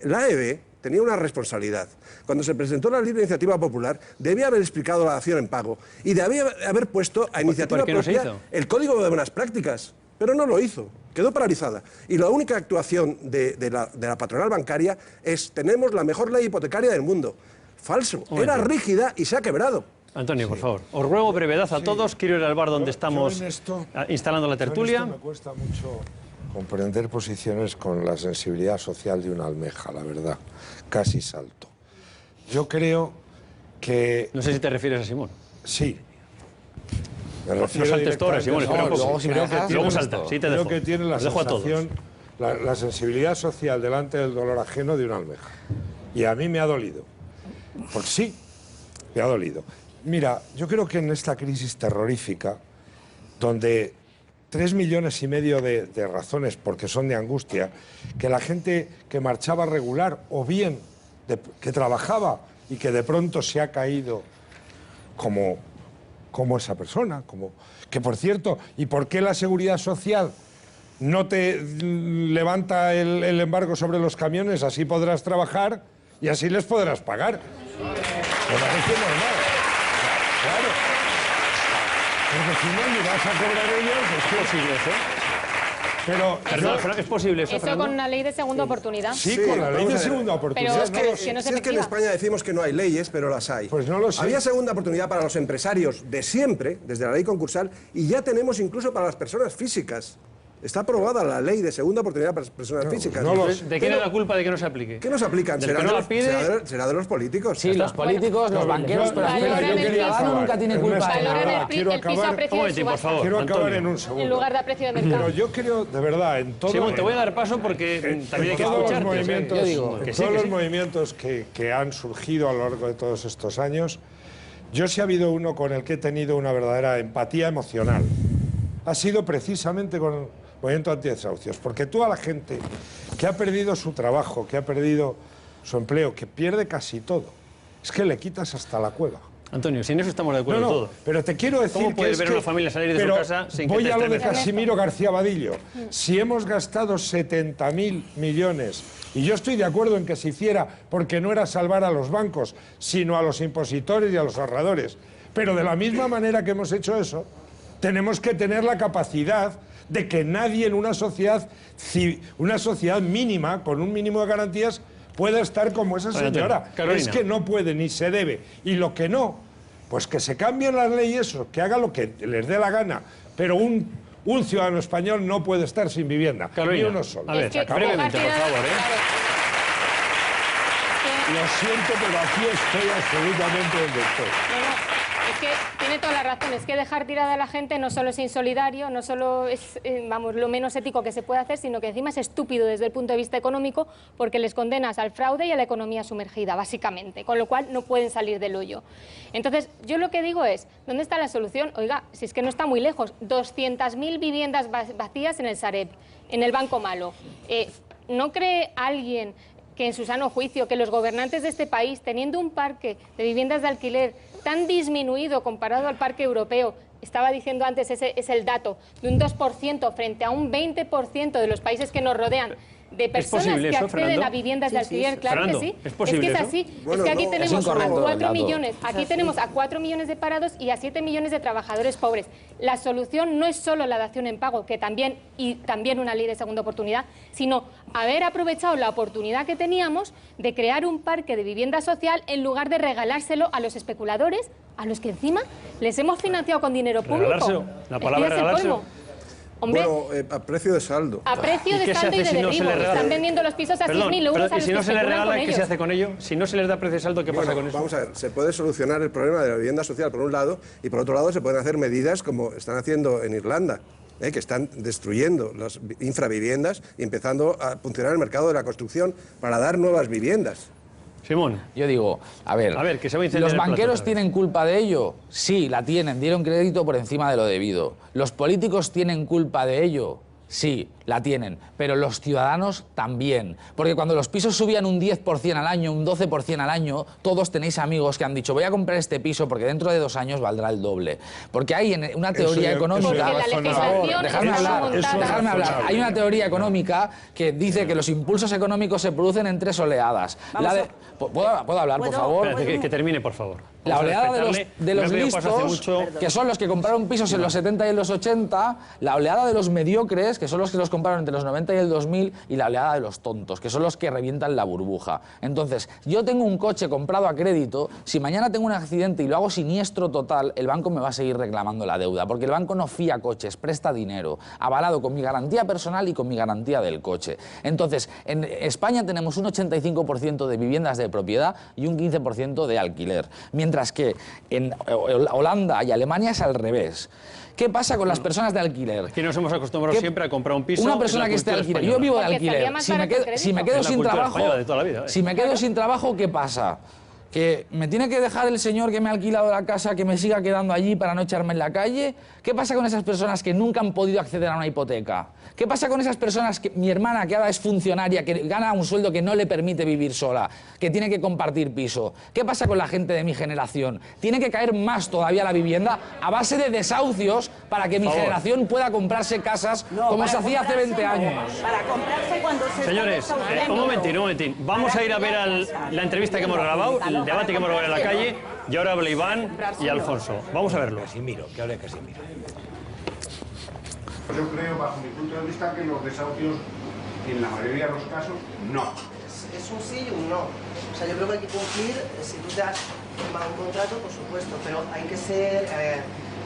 La AEB tenía una responsabilidad. Cuando se presentó la libre iniciativa popular, debía haber explicado la dación en pago y debía haber puesto a iniciativa propia el Código de Buenas Prácticas. Pero no lo hizo, quedó paralizada. Y la única actuación de la patronal bancaria es: tenemos la mejor ley hipotecaria del mundo. Falso, era rígida y se ha quebrado. Antonio, por favor, os ruego brevedad a todos. Quiero ir al bar donde estamos instalando la tertulia. Me cuesta mucho comprender posiciones con la sensibilidad social de una almeja, la verdad. Casi salto. Yo creo que... No sé si te refieres a Simón. Sí. No saltes tú ahora, Simón, espera un poco. Luego salta, sí te dejo. Creo que tiene la sensación, la sensibilidad social delante del dolor ajeno de una almeja. Y a mí me ha dolido. Pues sí, me ha dolido. Mira, yo creo que en esta crisis terrorífica, donde 3,5 millones de razones, porque son de angustia, que la gente que marchaba regular o bien que trabajaba y que de pronto se ha caído como esa persona, que por cierto, ¿y por qué la Seguridad Social no te levanta el embargo sobre los camiones? Así podrás trabajar y así les podrás pagar. Me parece normal. Claro. Porque si no, ni vas a cobrar ellos, es posible eso. Pero, ¿es posible eso, Fernando? Con una ley de segunda oportunidad. Sí, con la ley de segunda oportunidad. Pero si es que en España decimos que no hay leyes, pero las hay. Pues no lo sé. Había segunda oportunidad para los empresarios de siempre, desde la ley concursal, y ya tenemos incluso para las personas físicas. Está aprobada la ley de segunda oportunidad para las personas físicas. ¿De quién es la culpa de que no se aplique? ¿Qué no se aplican? ¿Será de los políticos. Sí, los políticos, los banqueros, pero el ciudadano nunca tiene culpa de nada. Quiero acabar en un segundo. En lugar de precio de mercado. Pero yo creo, de verdad, en todo... Simón, te voy a dar paso porque también hay que escucharte. Todos los movimientos que han surgido a lo largo de todos estos años, yo sí ha habido uno con el que he tenido una verdadera empatía emocional. Ha sido precisamente con el movimiento antidesahucios, porque toda la gente que ha perdido su trabajo, que ha perdido su empleo, que pierde casi todo, es que le quitas hasta la cueva. Antonio, sin eso estamos de acuerdo todo. Pero te quiero decir ¿cómo puedes ver a una familia salir de su casa sin que te voy a lo de estremezca? Casimiro García Vadillo. Si hemos gastado 70.000 millones, y yo estoy de acuerdo en que se hiciera porque no era salvar a los bancos, sino a los impositores y a los ahorradores, pero de la misma manera que hemos hecho eso, tenemos que tener la capacidad de que nadie en una sociedad mínima, con un mínimo de garantías, pueda estar como esa señora. Es que no puede ni se debe. Y lo que no, pues que se cambien las leyes o que haga lo que les dé la gana. Pero un ciudadano español no puede estar sin vivienda. Carolina, ni uno solo. A ver, brevemente, por favor. Lo siento, pero aquí estoy absolutamente donde estoy. Es que tiene toda la razón, es que dejar tirada a la gente no solo es insolidario, no solo es lo menos ético que se puede hacer, sino que encima es estúpido desde el punto de vista económico porque les condenas al fraude y a la economía sumergida, básicamente, con lo cual no pueden salir del hoyo. Entonces, yo lo que digo es, ¿dónde está la solución? Oiga, si es que no está muy lejos, 200.000 viviendas vacías en el Sareb, en el Banco Malo. ¿No cree alguien que en su sano juicio, que los gobernantes de este país, teniendo un parque de viviendas de alquiler tan disminuido comparado al parque europeo, estaba diciendo antes, ese es el dato, de un 2% frente a un 20% de los países que nos rodean, de personas que acceden a viviendas de alquiler, claro que sí. ¿Es posible que es así. Bueno, es que aquí tenemos a 4 millones, aquí tenemos a 4 millones de parados y a 7 millones de trabajadores pobres. La solución no es solo la dación en pago, que también, y también una ley de segunda oportunidad, sino haber aprovechado la oportunidad que teníamos de crear un parque de vivienda social en lugar de regalárselo a los especuladores, a los que encima les hemos financiado con dinero público. Regalárselo, la palabra regalárselo. Hombre, bueno, a precio de saldo. A precio de saldo y de derribo. Están vendiendo los pisos a 6.000 euros a los ¿y si no se les regala, qué se hace con ello? Si no se les da precio de saldo, ¿qué pasa con eso? Vamos a ver, se puede solucionar el problema de la vivienda social por un lado y por otro lado se pueden hacer medidas como están haciendo en Irlanda, que están destruyendo las infraviviendas y empezando a funcionar el mercado de la construcción para dar nuevas viviendas. Simón. Yo digo, a ver, que se va a incendiar ¿los el plato banqueros otra vez tienen culpa de ello? Sí, la tienen, dieron crédito por encima de lo debido. ¿Los políticos tienen culpa de ello? Sí, la tienen, pero los ciudadanos también. Porque cuando los pisos subían un 10% al año, un 12% al año, todos tenéis amigos que han dicho, voy a comprar este piso porque dentro de 2 años valdrá el doble. Porque hay una teoría económica... Por favor, dejadme hablar. Hay una teoría económica que dice que los impulsos económicos se producen en 3 oleadas. ¿Puedo hablar, por favor? Espérate, que termine, por favor. La oleada de los listos, que son los que compraron pisos en los 70 y en los 80, la oleada de los mediocres, que son los que los compraron entre los 90 y el 2000, y la oleada de los tontos, que son los que revientan la burbuja. Entonces, yo tengo un coche comprado a crédito, si mañana tengo un accidente y lo hago siniestro total, el banco me va a seguir reclamando la deuda, porque el banco no fía coches, presta dinero, avalado con mi garantía personal y con mi garantía del coche. Entonces, en España tenemos un 85% de viviendas de propiedad y un 15% de alquiler. Mientras mientras que en Holanda y Alemania es al revés. ¿Qué pasa con las personas de alquiler? Aquí nos hemos acostumbrado siempre a comprar un piso. Una persona que esté de alquiler. Yo vivo de alquiler. Si me quedo sin trabajo, si me quedo sin trabajo, ¿qué pasa? ¿Que me tiene que dejar el señor que me ha alquilado la casa que me siga quedando allí para no echarme en la calle? ¿Qué pasa con esas personas que nunca han podido acceder a una hipoteca? ¿Qué pasa con esas personas que mi hermana, que ahora es funcionaria, que gana un sueldo que no le permite vivir sola, que tiene que compartir piso? ¿Qué pasa con la gente de mi generación? Tiene que caer más todavía la vivienda a base de desahucios para que mi generación pueda comprarse casas como se hacía hace 20 años. Para comprarse cuando se... Señores, un momentín. Vamos a ir a ver la entrevista que hemos grabado, el debate que hemos grabado en la calle, y ahora habla Iván y Alfonso. Vamos a verlo. Casimiro, que hable Casimiro. Yo creo, bajo mi punto de vista, que los desahucios, en la mayoría de los casos, no. Es un sí y un no. O sea, yo creo que hay que cumplir, si tú te has firmado un contrato, por supuesto, pero hay que ser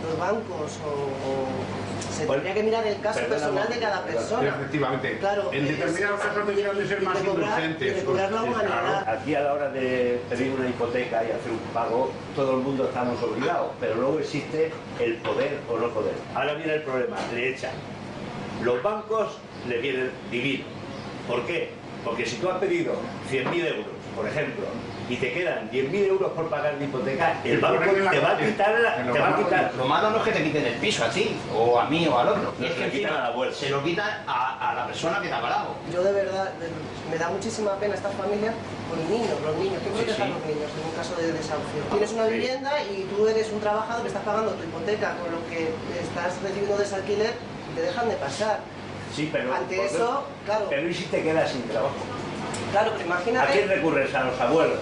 los bancos se tendría que mirar el caso personal de cada persona. Efectivamente. Claro, en determinados casos deberían de ser más indulgentes. Aquí a la hora de pedir una hipoteca y hacer un pago, todo el mundo estamos obligados, pero luego existe el poder o no poder. Ahora viene el problema, le echan. Los bancos le vienen divino. ¿Por qué? Porque si tú has pedido 100.000 euros, por ejemplo, y te quedan 10.000 euros por pagar de hipoteca, el banco te va a quitar Lo malo no es que te quiten el piso a ti, o a mí, o al otro. No, es que encima se lo quitan a la persona que te ha parado. Yo de verdad, me da muchísima pena esta familia con niños, los niños. ¿Qué protege a los niños en un caso de desahucio? Tienes una vivienda y tú eres un trabajador que estás pagando tu hipoteca con lo que estás recibiendo de ese alquiler y te dejan de pasar. Sí, pero ante eso, claro. Pero ¿y si te quedas sin trabajo? Claro, pero imagínate... ¿A quién recurres? ¿A los abuelos?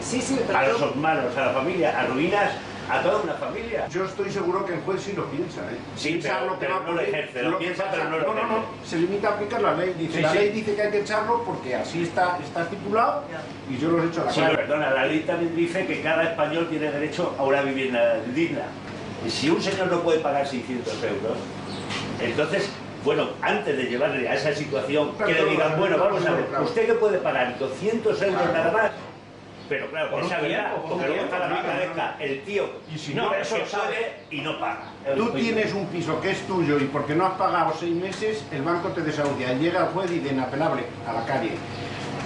Sí, pero a los hermanos, a la familia, arruinas a toda una familia. Yo estoy seguro que el juez sí lo piensa, ¿eh? Sí, pero no lo ejerce, lo piensa, pero no lo ejerce. No, se limita a aplicar la ley. Dice, la ley dice que hay que echarlo porque así está estipulado y yo lo he hecho a la cara. Perdona, la ley también dice que cada español tiene derecho a una vivienda digna. Y si un señor no puede pagar 600 euros, entonces... Bueno, antes de llevarle a esa situación, que le digan, bueno, vamos a ver, usted que puede pagar 200 euros nada más, pero claro, por esa verdad, porque luego está la picaresca, el tío, y si no, eso que sabe y no paga. Tú tienes un piso que es tuyo y porque no has pagado 6 meses, el banco te desahucia, llega el juez y de inapelable a la calle.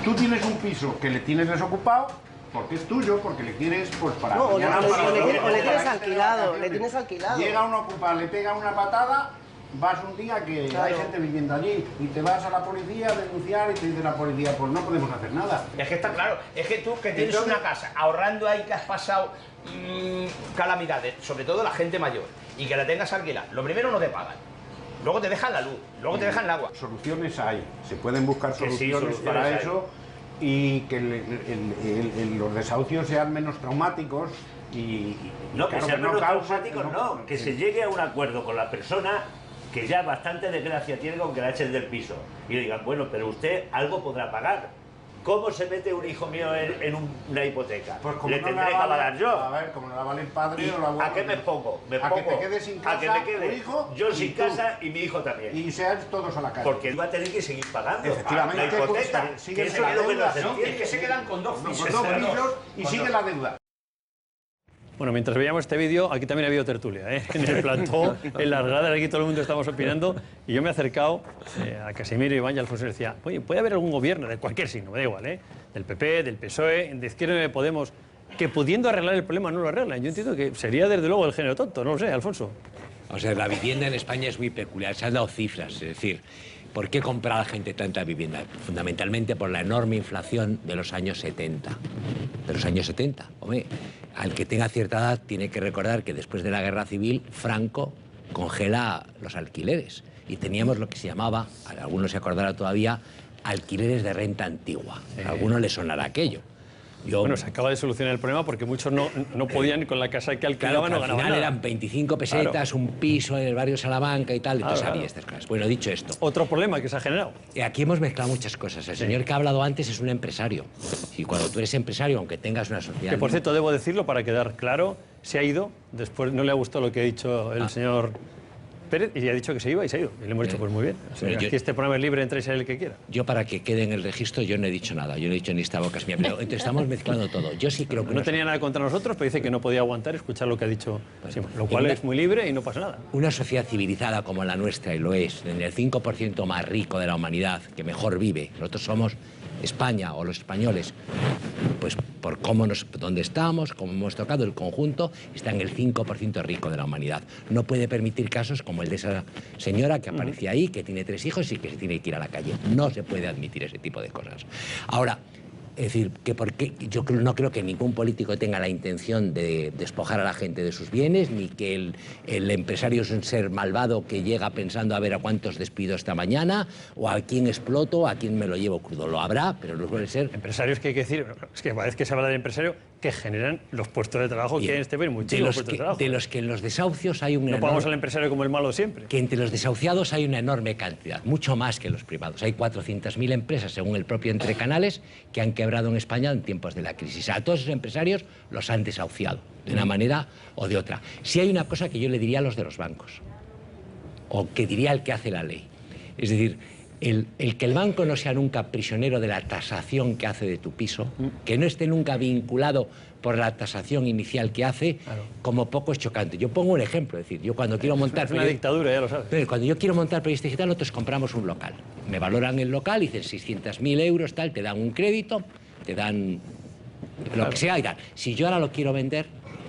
Tú tienes un piso que le tienes desocupado, porque es tuyo, porque le quieres, pues para... No, o le tienes alquilado, Llega uno ocupado, le pega una patada... Vas un día que hay gente viviendo allí y te vas a la policía a denunciar y te dice la policía, pues no podemos hacer nada. Es que está claro, es que tú que tienes una casa ahorrando ahí que has pasado calamidades, sobre todo la gente mayor, y que la tengas alquilada, lo primero no te pagan, luego te dejan la luz, luego te dejan el agua. Soluciones hay, se pueden buscar soluciones para eso y que los desahucios sean menos traumáticos y no, que sean menos traumáticos, no, que se llegue a un acuerdo con la persona que ya bastante desgracia tiene con que la echen del piso. Y le digan, bueno, pero usted algo podrá pagar. ¿Cómo se mete un hijo mío en una hipoteca? Pues como le no tendré la que avalar yo. A ver, como no la vale el padre o la abuela. ¿A qué me pongo? A que te quedes sin casa, a que me quede tu hijo, yo sin casa y mi hijo también. Y sean todos a la calle. Porque él va a tener que seguir pagando. Efectivamente, la hipoteca. Sigue la deuda. Es que se quedan con dos pisos. Con 2 pisos y sigue la deuda. Bueno, mientras veíamos este vídeo, aquí también ha habido tertulia, ¿eh? En el plató, en las gradas, aquí todo el mundo estamos opinando, y yo me he acercado a Casimiro, Iván y Alfonso y decía, oye, ¿puede haber algún gobierno, de cualquier signo, me da igual, del PP, del PSOE, de Izquierda y de Podemos, que pudiendo arreglar el problema no lo arreglan? Yo entiendo que sería desde luego el género tonto, no lo sé, Alfonso. O sea, la vivienda en España es muy peculiar, se han dado cifras, es decir, ¿por qué compra la gente tanta vivienda? Fundamentalmente por la enorme inflación de los años 70. De los años 70. Hombre, al que tenga cierta edad tiene que recordar que después de la Guerra Civil, Franco congela los alquileres. Y teníamos lo que se llamaba, algunos se acordarán todavía, alquileres de renta antigua. A algunos les sonará aquello. Bueno, se acaba de solucionar el problema porque muchos no podían con la casa que alquilaban, claro, no ganaban nada. Al final nada. eran 25 pesetas, claro, un piso en el barrio Salamanca y tal, entonces había estas cosas. Bueno, dicho esto... Otro problema que se ha generado. Aquí hemos mezclado muchas cosas. El señor que ha hablado antes es un empresario. Y cuando tú eres empresario, aunque tengas una sociedad... Que, por cierto, debo decirlo para quedar claro, se ha ido, después no le ha gustado lo que ha dicho el señor Pérez y ha dicho que se iba y se ha ido. Y le hemos dicho, pues muy bien. O sea, aquí este programa es libre, entra y sale el que quiera. Yo, para que quede en el registro, yo no he dicho nada. Yo no he dicho ni esta boca es mía. Pero entonces estamos mezclando todo. Yo sí creo que... No tenía nada contra nosotros, pero dice que no podía aguantar escuchar lo que ha dicho Simón. Lo cual es muy libre y no pasa nada. Una sociedad civilizada como la nuestra, y lo es, en el 5% más rico de la humanidad, que mejor vive, nosotros somos España o los españoles, pues por dónde estamos, cómo hemos tocado, el conjunto está en el 5% rico de la humanidad. No puede permitir casos como el de esa señora que aparecía ahí, que tiene 3 hijos y que se tiene que ir a la calle. No se puede admitir ese tipo de cosas. Ahora, es decir, que porque yo no creo que ningún político tenga la intención de despojar a la gente de sus bienes, ni que el empresario es un ser malvado que llega pensando a ver a cuántos despido esta mañana, o a quién exploto, a quién me lo llevo crudo. Lo habrá, pero no suele ser... Empresarios que hay que decir, es que cada vez que se habla del empresario, que generan los puestos de trabajo que en este país, muchísimos puestos de trabajo. De los que en los desahucios hay un... No pongamos al empresario como el malo siempre. Que entre los desahuciados hay una enorme cantidad, mucho más que los privados. Hay 400.000 empresas, según el propio Entre Canales, que han quebrado en España en tiempos de la crisis. A todos esos empresarios los han desahuciado, de una manera o de otra. Si hay una cosa que yo le diría a los de los bancos, o que diría el que hace la ley, es decir, el que el banco no sea nunca prisionero de la tasación que hace de tu piso, que no esté nunca vinculado por la tasación inicial que hace, como poco es chocante. Yo pongo un ejemplo, es decir, yo cuando quiero montar... Es una dictadura, ya lo sabes. Pero cuando yo quiero montar periodista digital, nosotros compramos un local. Me valoran el local, dicen 600.000 euros, tal, te dan un crédito, te dan lo que sea y tal. Si yo ahora lo quiero vender,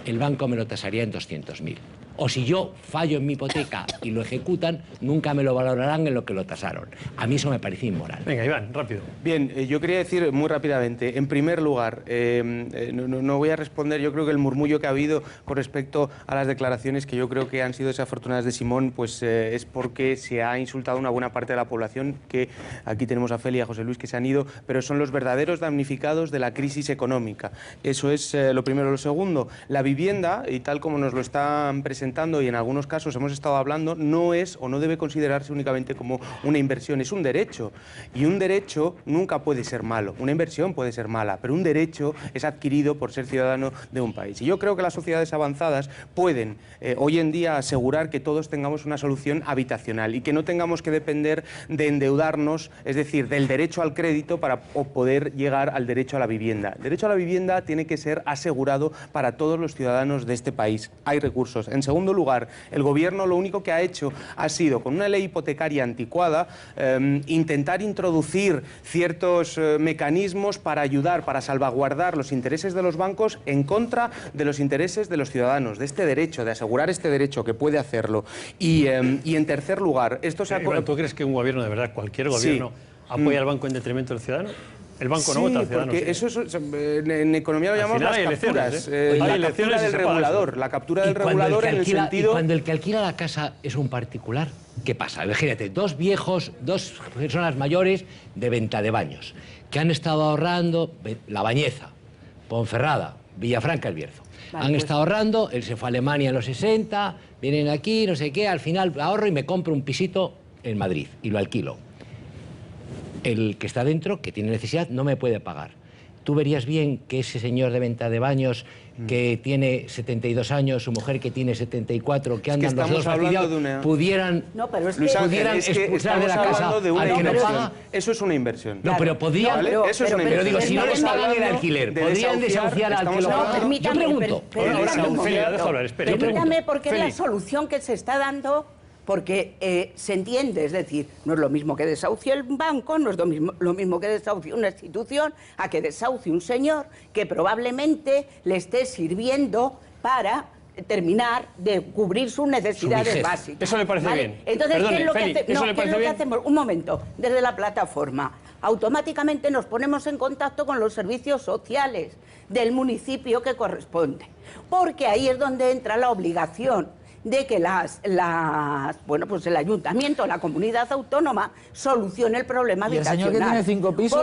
el banco me lo tasaría en 200.000. O si yo fallo en mi hipoteca y lo ejecutan, nunca me lo valorarán en lo que lo tasaron. A mí eso me parece inmoral. Venga, Iván, rápido. Bien, yo quería decir muy rápidamente, en primer lugar, no voy a responder, yo creo que el murmullo que ha habido con respecto a las declaraciones que yo creo que han sido desafortunadas de Simón, pues es porque se ha insultado a una buena parte de la población, que aquí tenemos a Feli y a José Luis que se han ido, pero son los verdaderos damnificados de la crisis económica. Eso es lo primero. Lo segundo, la vivienda, y tal como nos lo están presentando, y en algunos casos hemos estado hablando, no es o no debe considerarse únicamente como una inversión, es un derecho. Y un derecho nunca puede ser malo. Una inversión puede ser mala, pero un derecho es adquirido por ser ciudadano de un país. Y yo creo que las sociedades avanzadas pueden hoy en día asegurar que todos tengamos una solución habitacional y que no tengamos que depender de endeudarnos, es decir, del derecho al crédito para poder llegar al derecho a la vivienda. El derecho a la vivienda tiene que ser asegurado para todos los ciudadanos de este país. Hay recursos. En segundo lugar, el Gobierno lo único que ha hecho ha sido, con una ley hipotecaria anticuada, intentar introducir ciertos mecanismos para ayudar, para salvaguardar los intereses de los bancos en contra de los intereses de los ciudadanos, de este derecho, de asegurar este derecho, que puede hacerlo. Y en tercer lugar, esto se ha... ¿Tú crees que un gobierno, de verdad, cualquier gobierno, apoya al banco en detrimento del ciudadano? El banco no vota al ciudadano. Porque eso es, en economía lo llamamos las capturas. La captura del regulador. La captura del regulador en el sentido... Y cuando el que alquila la casa es un particular, ¿qué pasa? Imagínate, dos viejos, dos personas mayores de venta de baños, que han estado ahorrando, La Bañeza, Ponferrada, Villafranca, El Bierzo. Han estado ahorrando, él se fue a Alemania en los 60, vienen aquí, no sé qué, al final ahorro y me compro un pisito en Madrid y lo alquilo. El que está dentro, que tiene necesidad, no me puede pagar. Tú verías bien que ese señor de venta de baños, que tiene 72 años, su mujer que tiene 74, que andan los dos fastidiados, pudieran expulsar de la casa al que no paga. Eso es una inversión. No, pero podían... Pero digo, si no les pagan el alquiler, ¿podrían desahuciar al que lo paga? Yo pregunto. Permítame, porque la solución que se está dando... Porque se entiende, es decir, no es lo mismo que desahucie el banco, no es lo mismo que desahucie una institución, a que desahucie un señor que probablemente le esté sirviendo para terminar de cubrir sus necesidades básicas. Eso le parece bien. Entonces, ¿qué es lo que hacemos? Un momento, desde la plataforma, automáticamente nos ponemos en contacto con los servicios sociales del municipio que corresponde, porque ahí es donde entra la obligación de que pues el ayuntamiento, la comunidad autónoma, solucione el problema habitacional. ¿Y el señor que tiene 5 pisos?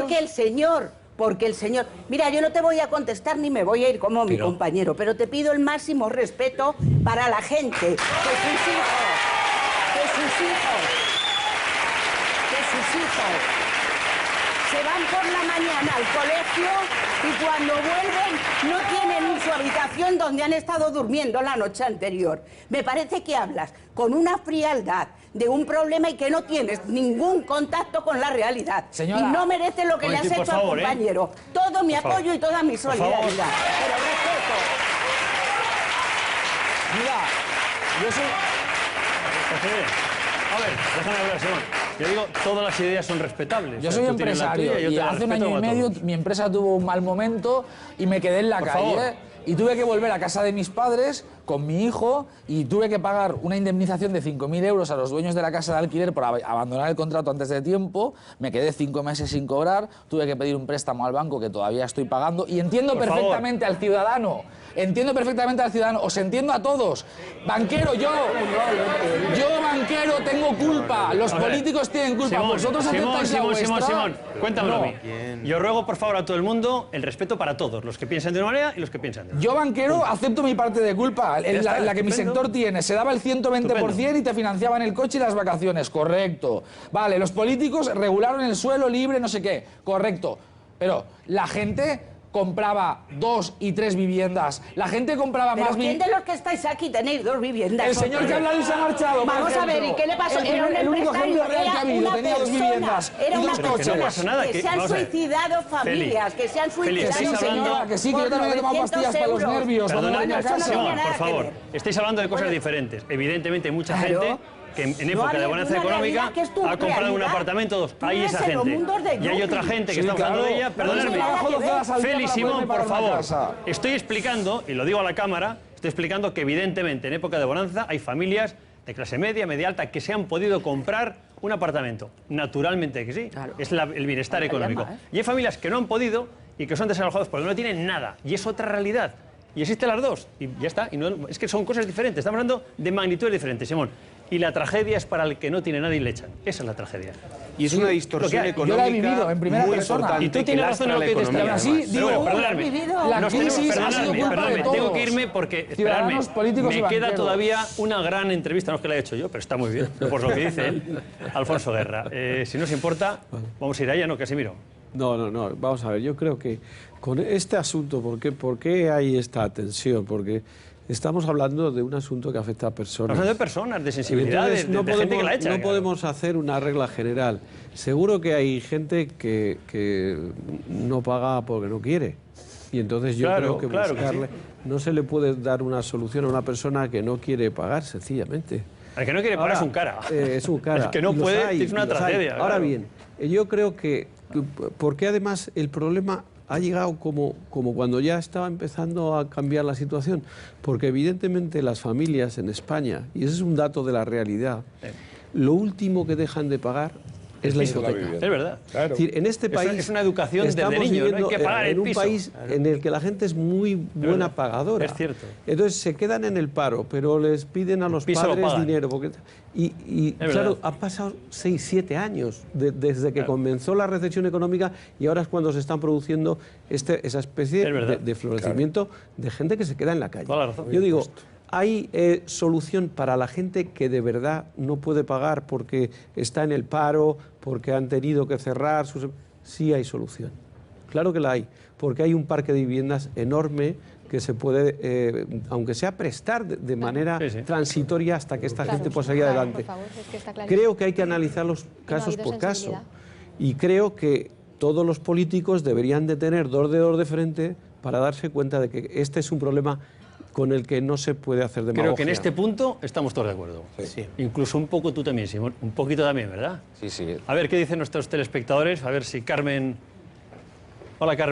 Porque el señor... Mira, yo no te voy a contestar ni me voy a ir como mi compañero, pero te pido el máximo respeto para la gente, que sus hijos se van por la mañana al colegio y cuando vuelven no tienen ni su habitación donde han estado durmiendo la noche anterior. Me parece que hablas con una frialdad de un problema y que no tienes ningún contacto con la realidad. Señora, y no merece lo que le has hecho al compañero. Todo mi apoyo y toda mi solidaridad. Pero respeto. Mira, yo soy... A ver, déjame hablar, Simón. Yo digo, todas las ideas son respetables. Yo soy empresario y hace un año y medio mi empresa tuvo un mal momento y me quedé en la calle. Y tuve que volver a casa de mis padres con mi hijo y tuve que pagar una indemnización de 5.000 euros a los dueños de la casa de alquiler por abandonar el contrato antes de tiempo. Me quedé 5 meses sin cobrar, tuve que pedir un préstamo al banco que todavía estoy pagando y entiendo perfectamente al ciudadano. Entiendo perfectamente al ciudadano, os entiendo a todos. Banquero, yo banquero tengo culpa, los políticos tienen culpa, vosotros aceptáis la vuestra. Simón, cuéntamelo a mí. Yo ruego por favor a todo el mundo el respeto para todos, los que piensan de una manera y los que piensan de otra. Yo banquero acepto mi parte de culpa, la que mi sector tiene, se daba el 120% y te financiaban el coche y las vacaciones, correcto. Vale, los políticos regularon el suelo libre, no sé qué, correcto. Pero la gente compraba 2 y 3 viviendas. La gente compraba más viviendas. ¿Quién de los que estáis aquí tenéis 2 viviendas? El señor que ha hablado y se ha marchado. Vamos a ver, ¿y qué le pasó? El único ejemplo real que ha habido, tenía 2 viviendas. Era una persona que se han suicidado familias, que se han suicidado. Sí, señora, que sí, que yo también he tomado pastillas para los nervios. Perdonadme, Simón, por favor. Estáis hablando de cosas diferentes. Evidentemente hay mucha gente que en época de bonanza económica ha comprado un apartamento, 2. Hay esa gente. Y hay otra gente que está hablando de ella. Perdonadme. Félix, Simón, por favor. Estoy explicando, y lo digo a la cámara, estoy explicando que evidentemente en época de bonanza hay familias de clase media, media alta, que se han podido comprar un apartamento. Naturalmente que sí. Claro. Es el bienestar económico. Y hay familias que no han podido y que son desalojados porque no tienen nada. Y es otra realidad. Y existen las dos. Y ya está. Y no, es que son cosas diferentes. Estamos hablando de magnitudes diferentes, Simón. Y la tragedia es para el que no no tiene nadie y le echan. Esa es la tragedia. Y es una distorsión económica. Yo la he vivido en primera persona. Y tú tienes razón en lo que dices. Así digo, la crisis ha sido culpa de todos. Tengo que irme porque, ciudadanos, políticos me queda todavía una gran entrevista, no es que la he hecho yo, pero está muy bien, por lo que dice él, Alfonso Guerra. Si no os importa, vamos a ir allá, ¿no, Casimiro? No, vamos a ver, yo creo que con este asunto, ¿por qué hay esta tensión? Porque estamos hablando de un asunto que afecta a personas. Estamos hablando de personas, de sensibilidades, de gente que la echa. No podemos hacer una regla general. Seguro que hay gente que no paga porque no quiere. Y entonces yo creo que buscarle... No se le puede dar una solución a una persona que no quiere pagar, sencillamente. El que no quiere pagar es un cara. Es un cara. El que no puede es una tragedia. Ahora bien, yo creo que... Porque además el problema ha llegado como cuando ya estaba empezando a cambiar la situación, porque evidentemente las familias en España, y ese es un dato de la realidad, lo último que dejan de pagar es la hipoteca. Es verdad. Claro. Es decir, en este país es una educación desde niño, no hay que pagar el piso. En un país en el que la gente es muy buena pagadora. Es cierto. Entonces se quedan en el paro, pero les piden a los padres dinero. Y claro, han pasado 6, 7 años desde que comenzó la recesión económica y ahora es cuando se están produciendo esa especie de florecimiento de gente que se queda en la calle. Toda la razón. Yo digo... ¿Hay solución para la gente que de verdad no puede pagar porque está en el paro, porque han tenido que cerrar? Sí hay solución. Claro que la hay, porque hay un parque de viviendas enorme que se puede, aunque sea prestar de manera transitoria hasta que esta gente pueda salir adelante. Por favor, es que está creo que hay que analizar los casos por caso. Y creo que todos los políticos deberían de tener 2 dedos de frente para darse cuenta de que este es un problema con el que no se puede hacer demagogia. Creo que en este punto estamos todos de acuerdo. Sí. Incluso un poco tú también, Simón. Un poquito también, ¿verdad? Sí. A ver qué dicen nuestros telespectadores. A ver si Carmen... Hola, Carmen.